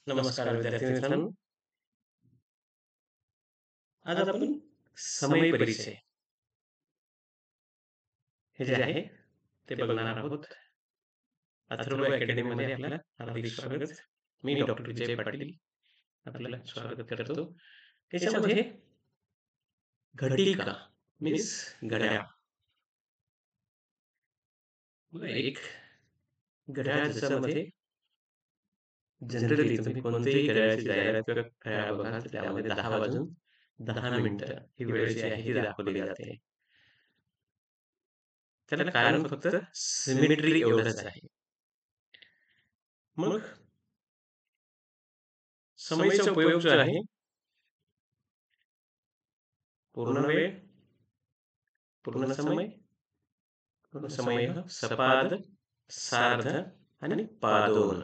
नमस्कार विद्यार्थी मित्रांनो. आज आपण समय परिचय हे जे आहे ते बघणार आहोत. अथर्व अकॅडमीमध्ये आपलं हार्दिक स्वागत. मी डॉक्टर विजय पाटील आपलं स्वागत करतो. त्याच्यामध्ये घटिका मीन्स घड्याळ. बघा, एक घड्याळ ज्याच्यामध्ये जनरली तुम्ही कोणत्याही घड्याळाची जाहिरात किंवा घड्याळ बघाल तर त्यामध्ये 10 वाजून 10 मिनिटं ही वेळ जी आहे ती दाखवली जाते. त्याला कारण फक्त सिमेट्री एवढंच आहे. मग समयचा उपयोग जो आहे पूर्ण वेळ, पूर्ण समय, पूर्ण समय, सपाद, सार्ध आणि पादोन.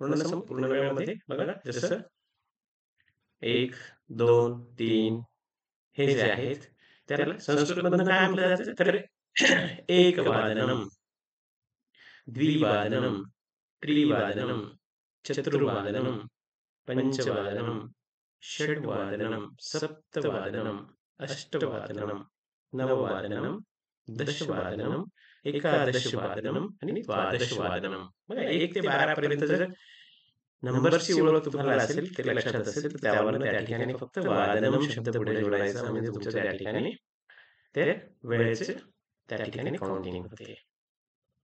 पूर्ण वेळामध्ये बघा जसं 1, 2, 3 हे जे आहेत त्याला संस्कृतमधनं काय म्हटलं जातं तर एकवादनम, द्विवादनम, त्रिवादनम, चतुर्वादनम, पंचवादनम, षड्वादनम, सप्तवादनम, अष्टवादनम, नववादनम, दशवादनम, एकादशवादनम आणि द्वादशवादनम. बघा 1 ते 12 पर्यंत जर नंबरची ओळख तुम्हाला असेल तरी लक्षात असेल तर त्यावरनं त्या ठिकाणी फक्त वादनम शब्द पुढे जोडायचा म्हणजे तुमच्या त्या ठिकाणी ते वेळेचे त्या ठिकाणी काउंटिंग होते.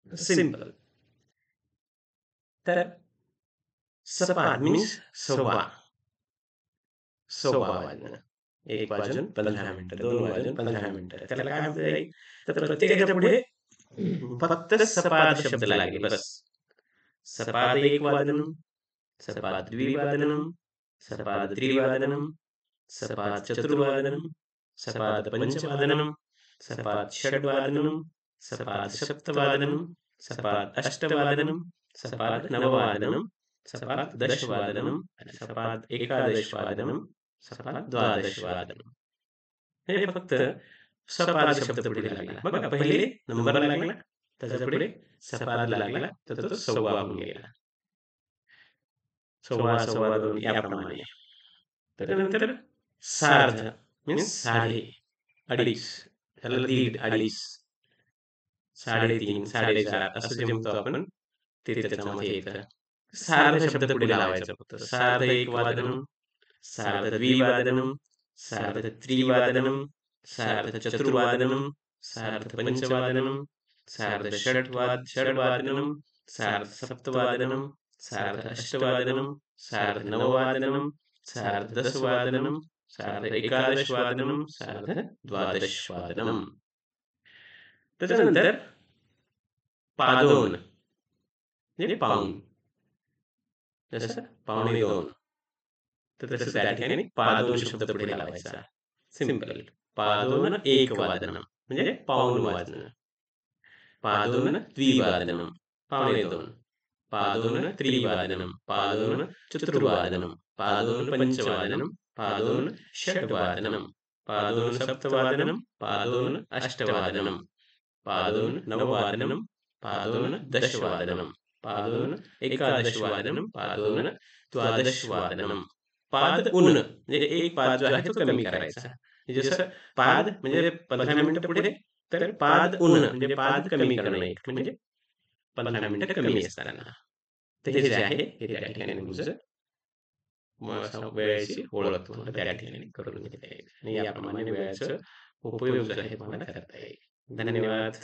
सिंपल. तर सपाद मीन्स सव्वा, सव्वा वाजणं. 1 वाजून 15 मिनिटं, 2 वाजून 15 मिनिटं. त्याला काय म्हटलं जाईल तर प्रत्येकाच्या पुढे फक्त सपाद शब्द लागेल बस. सपाद 1 वादनम, सपाद द्विवादनम, सपाद त्रिवादनम, सपाद चतुर्वादनम, सपाद पंचवादनम, सपाद षड्वादनम, सपाद सप्तवादनम, सपाद अष्टवादनम, सपाद नववादनम, सपाद दशवादनम, सपाद एकादशवादनम, सपाद द्वादशवादनम. हे फक्त सपाद शब्द पुढे लागला. बघा पहिले नंबर लागला, त्याच्या पुढे सपाद लागला तर तो सव्वा होऊन गेला. सव्वा, सव्वा दोन याप्रमाणे. त्याच्यानंतर सार्ध मीन्स साडे, अडीच, त्याला दीड, अडीच, 3.5, 4.5 असं जे म्हणतो आपण ते त्याच्यामध्ये येतं. सार्ध शब्द पुढे लावायचा फक्त. सार्ध 1 वादनम, सार्ध द्विवादनम, सार्ध त्रिवादनम, सार्ध चतुर्वादनम, सार्ध पंचवादनम, सार्ध षड्वादनम, सार्ध सप्तवादनम, सार्ध अष्टवादनम, सार्ध नववादनम, सार्ध दशवादनम, सार्ध एकादशवादनम, सार्ध द्वादशवादनम. त्याच्यानंतर पादोन म्हणजे पाऊण. जसं 1:15 तर तसं त्या ठिकाणी पादोन शब्द पुढे लावायचा. सिंपल. पादोन 1 वादनम म्हणजे पाऊण वाजणं. पादोन द्विवादनम 1:15. पादोन त्रिवादनम, पादोन चतुर्वादनम, पादोन पंचवादनम, पादोन षड्वादनम, पादोन सप्तवादनम, पादोन अष्टवादनम, पादोन नववादनम, पादोन दशवादनम, पादोन एकादशवादनम, पादोन द्वादशवादनम. पाद उन म्हणजे एक पाद जो आहे तो कमी करायचा. जसं पाद म्हणजे 15 मिनिटं पुढे तर पाद उन म्हणजे पाद कमी करणं एक म्हणजे 15 मिनिटं कमी असताना. तर हे जे आहे हे त्या ठिकाणी तुमचं वेळेची ओळख तुम्हाला त्या ठिकाणी करून घेता येईल आणि याप्रमाणे वेळेचा उपयोग जो आहे तुम्हाला करता येईल. धन्यवाद.